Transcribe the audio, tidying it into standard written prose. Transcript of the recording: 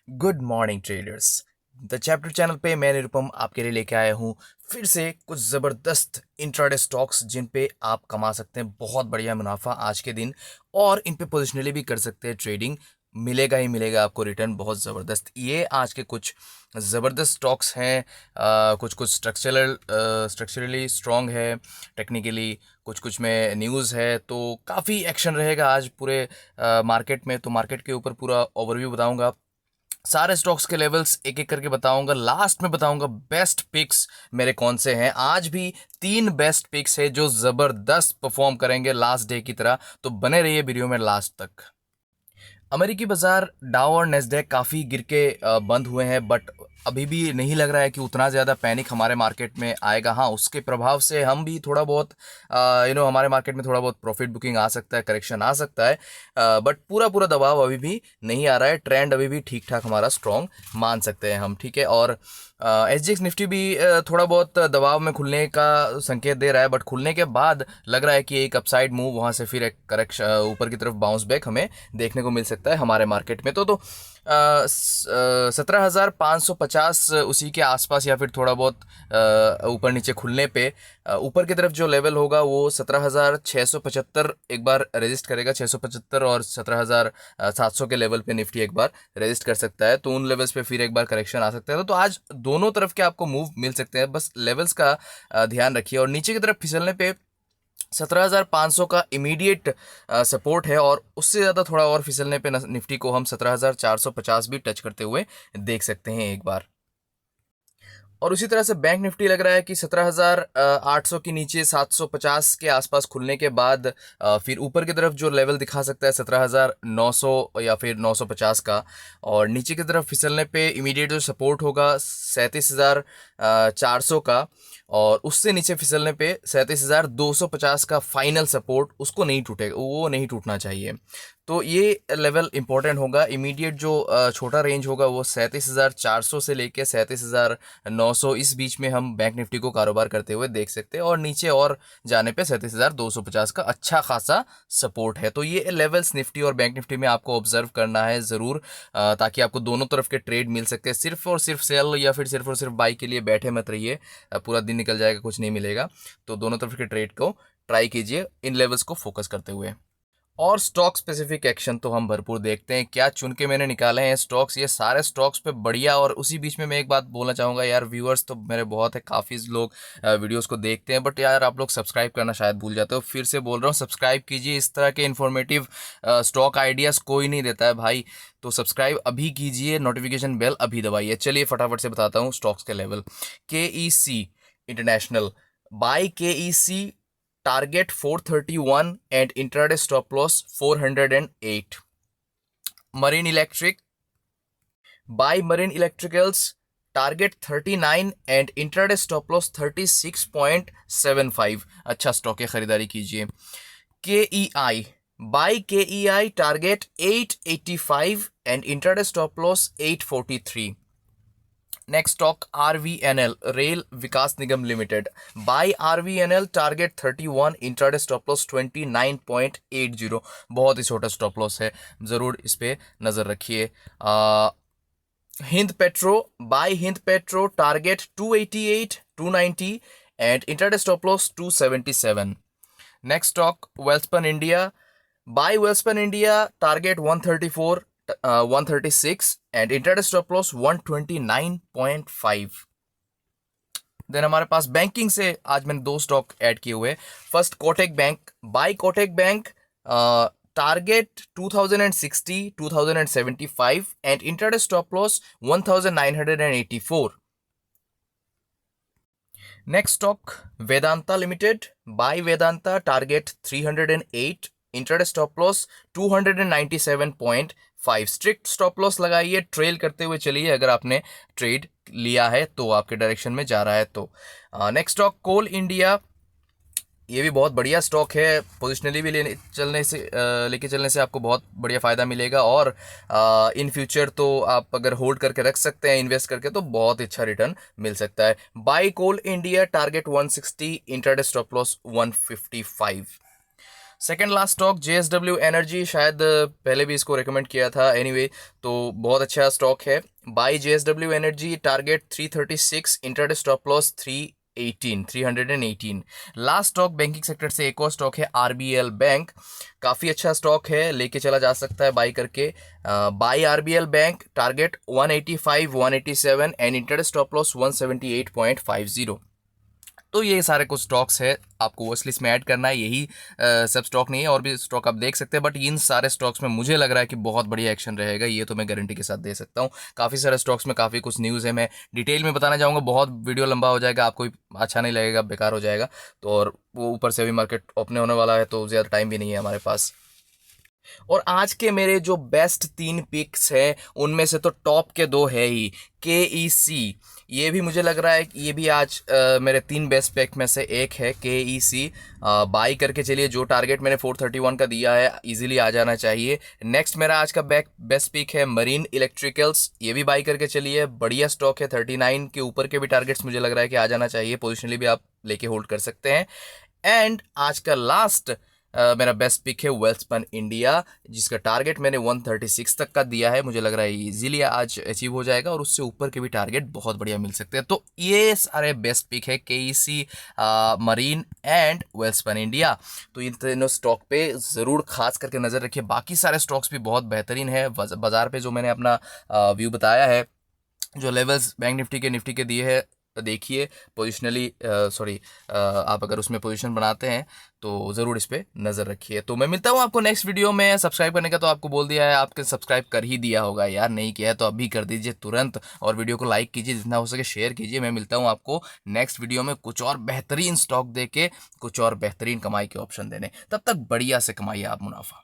Good morning traders. The chapter channel पे मैं निरुपम आपके लिए लेके आया हूँ फिर से कुछ ज़बरदस्त इंट्राडे स्टॉक्स जिन पे आप कमा सकते हैं बहुत बढ़िया मुनाफा आज के दिन, और इन पे पोजिशनली भी कर सकते हैं ट्रेडिंग। मिलेगा ही मिलेगा आपको रिटर्न बहुत ज़बरदस्त। ये आज के कुछ ज़बरदस्त स्टॉक्स हैं। कुछ कुछ स्ट्रक्चरली स्ट्रॉन्ग है, टेक्निकली कुछ कुछ में न्यूज़ है, तो काफ़ी एक्शन रहेगा आज पूरे मार्केट में। तो मार्केट के ऊपर पूरा ओवरव्यू बताऊंगा, सारे स्टॉक्स के लेवल्स एक एक करके बताऊंगा, लास्ट में बताऊंगा बेस्ट पिक्स मेरे कौन से हैं। आज भी 3 बेस्ट पिक्स है जो ज़बरदस्त परफॉर्म करेंगे लास्ट डे की तरह, तो बने रहिए वीडियो में लास्ट तक। अमेरिकी बाजार डाउ और नेस्डैक काफ़ी गिर के बंद हुए हैं, बट अभी भी नहीं लग रहा है कि उतना ज़्यादा पैनिक हमारे मार्केट में आएगा। हाँ, उसके प्रभाव से हम भी थोड़ा बहुत हमारे मार्केट में थोड़ा बहुत प्रॉफिट बुकिंग आ सकता है, करेक्शन आ सकता है, बट पूरा पूरा दबाव अभी भी नहीं आ रहा है। ट्रेंड अभी भी ठीक ठाक हमारा स्ट्रॉन्ग मान सकते हैं हम, ठीक है। और SGX निफ्टी भी थोड़ा बहुत दबाव में खुलने का संकेत दे रहा है, बट खुलने के बाद लग रहा है कि एक अपसाइड मूव, वहाँ से फिर एक करेक्शन ऊपर की तरफ बाउंस बैक हमें देखने को मिल सकता है हमारे मार्केट में। तो 17,550 उसी के आसपास, या फिर थोड़ा बहुत ऊपर नीचे खुलने पे ऊपर की तरफ जो लेवल होगा वो 17,675 एक बार रेजिस्ट करेगा। 675 और 17,700 के लेवल पे निफ्टी एक बार रेजिस्ट कर सकता है, तो उन लेवल्स पे फिर एक बार करेक्शन आ सकता है। तो आज दोनों तरफ के आपको मूव मिल सकते हैं, बस लेवल्स का ध्यान रखिए। और नीचे की तरफ फिसलने पे 17,500 का इमीडिएट सपोर्ट है, और उससे ज़्यादा थोड़ा और फिसलने पे निफ्टी को हम 17,450 भी टच करते हुए देख सकते हैं एक बार। और उसी तरह से बैंक निफ्टी लग रहा है कि 17,800 के नीचे 750 के आसपास खुलने के बाद फिर ऊपर की तरफ जो लेवल दिखा सकता है 17,900 या फिर 950 का, और नीचे की तरफ फिसलने पे इमीडिएट जो सपोर्ट होगा 37,400 का, और उससे नीचे फिसलने पे 37,250 का फाइनल सपोर्ट, उसको नहीं टूटेगा, वो नहीं टूटना चाहिए। तो ये लेवल इंपॉर्टेंट होगा। इमीडिएट जो छोटा रेंज होगा वो 37,400 से लेके 37,900 इस बीच में हम बैंक निफ्टी को कारोबार करते हुए देख सकते हैं, और नीचे और जाने पे 37,250 का अच्छा खासा सपोर्ट है। तो ये लेवल्स निफ्टी और बैंक निफ्टी में आपको ऑब्जर्व करना है ज़रूर, ताकि आपको दोनों तरफ के ट्रेड मिल सकते हैं। सिर्फ और सिर्फ सेल या फिर सिर्फ और सिर्फ बाई के लिए बैठे मत रहिए, पूरा दिन निकल जाएगा, कुछ नहीं मिलेगा। तो दोनों तरफ के ट्रेड को ट्राई कीजिए इन लेवल्स को फोकस करते हुए। और स्टॉक स्पेसिफिक एक्शन तो हम भरपूर देखते हैं। क्या चुन के मैंने निकाले हैं स्टॉक्स, ये सारे स्टॉक्स पे बढ़िया। और उसी बीच में मैं एक बात बोलना चाहूँगा यार, व्यूअर्स तो मेरे बहुत है, काफ़ी लोग वीडियोस को देखते हैं, बट यार आप लोग सब्सक्राइब करना शायद भूल जाते हो। फिर से बोल रहा हूँ, सब्सक्राइब कीजिए। इस तरह के इन्फॉर्मेटिव स्टॉक आइडियाज़ कोई नहीं देता है भाई, तो सब्सक्राइब अभी कीजिए, नोटिफिकेशन बेल अभी दबाइए। चलिए फटाफट से बताता हूँ स्टॉक्स के लेवल। KEC international, buy KEC target 431 and intraday stop loss 408. Marine Electric, buy Marine Electricals, target 39 and intraday stop loss 36.75. अच्छा स्टॉक है, खरीदारी कीजिए। KEI, buy KEI, target 885 and intraday stop loss 843. Next stock RVNL, Rail Vikas Nigam Limited, buy RVNL, target 31, intraday stop loss 29.80। बहुत ही छोटा stop loss है, ज़रूर इस पे नज़र रखिए। Hind petro, buy Hind petro, target 288, 290 and intraday stop loss 277। Next stock Welspun India, buy Welspun India, target 134, 136 and intraday stop loss 129.5। Then हमारे पास बैंकिंग से आज मैंने 2 स्टॉक ऐड किए हुए। First Kotak bank, buy Kotak bank, target 2060, 2075 and intraday stop loss 1984। Next stock Vedanta limited, buy Vedanta, target 308, intraday stop loss 297.5। Strict stop loss लगाइए, trail करते हुए चलिए अगर आपने ट्रेड लिया है तो, आपके डायरेक्शन में जा रहा है तो। नेक्स्ट स्टॉक कोल इंडिया, ये भी बहुत बढ़िया स्टॉक है। पोजिशनली भी लेके चलने से आपको बहुत बढ़िया फ़ायदा मिलेगा, और इन फ्यूचर तो आप अगर होल्ड करके रख सकते हैं इन्वेस्ट करके, तो बहुत अच्छा रिटर्न मिल सकता है। Buy Coal India, target 160, intraday stop loss 155। Second last stock JSW energy, शायद पहले भी इसको रिकमेंड किया था, एनीवे तो बहुत अच्छा स्टॉक है। Buy JSW energy, target 336, intraday stop loss 318। Last stock banking sector से एक और स्टॉक है RBL बैंक, काफ़ी अच्छा स्टॉक है, लेके चला जा सकता है बाई करके। Buy RBL bank, target 185 187 and intraday stop loss 178.50। तो ये सारे कुछ स्टॉक्स है, आपको वॉच लिस्ट में ऐड करना है। यही सब स्टॉक नहीं है, और भी स्टॉक आप देख सकते हैं, बट इन सारे स्टॉक्स में मुझे लग रहा है कि बहुत बढ़िया एक्शन रहेगा, ये तो मैं गारंटी के साथ दे सकता हूँ। काफ़ी सारे स्टॉक्स में काफ़ी कुछ न्यूज़ है, मैं डिटेल में बताना चाहूँगा, बहुत वीडियो लंबा हो जाएगा, आपको भी अच्छा नहीं लगेगा, बेकार हो जाएगा। तो और वो ऊपर से अभी मार्केट ओपन होने वाला है, तो ज़्यादा टाइम भी नहीं है हमारे पास। और आज के मेरे जो बेस्ट 3 पिक्स हैं, उनमें से तो टॉप के 2 है ही। KEC, ये भी मुझे लग रहा है कि ये भी आज मेरे 3 बेस्ट पिक में से एक है। KEC बाई करके चलिए, जो टारगेट मैंने 431 का दिया है इजीली आ जाना चाहिए। नेक्स्ट मेरा आज का बेस्ट पिक है मरीन इलेक्ट्रिकल्स, ये भी बाई करके चलिए, बढ़िया स्टॉक है, 39 के ऊपर के भी टारगेट्स मुझे लग रहा है कि आ जाना चाहिए, पोजिशनली भी आप लेके होल्ड कर सकते हैं। एंड आज का लास्ट मेरा बेस्ट पिक है वेल्सपन इंडिया, जिसका टारगेट मैंने 136 तक का दिया है, मुझे लग रहा है इजीली आज अचीव हो जाएगा, और उससे ऊपर के भी टारगेट बहुत बढ़िया मिल सकते हैं। तो ये सारे बेस्ट पिक है, KEC, marine and Welspun India. तो इन तीनों स्टॉक पे ज़रूर खास करके नज़र रखिए। बाकी सारे स्टॉक्स भी बहुत बेहतरीन है। बाजार पे जो मैंने अपना व्यू बताया है, जो लेवल्स बैंक निफ्टी के दिए हैं, देखिए पोजिशनली, सॉरी, आप अगर उसमें पोजीशन बनाते हैं तो ज़रूर इस पे नज़र रखिए। तो मैं मिलता हूँ आपको नेक्स्ट वीडियो में। सब्सक्राइब करने का तो आपको बोल दिया है, आपके सब्सक्राइब कर ही दिया होगा यार, नहीं किया है तो अभी कर दीजिए तुरंत, और वीडियो को लाइक कीजिए, जितना हो सके शेयर कीजिए। मैं मिलता हूँ आपको नेक्स्ट वीडियो में कुछ और बेहतरीन स्टॉक दे के, कुछ और बेहतरीन कमाई के ऑप्शन देने। तब तक बढ़िया से कमाइए आप मुनाफा।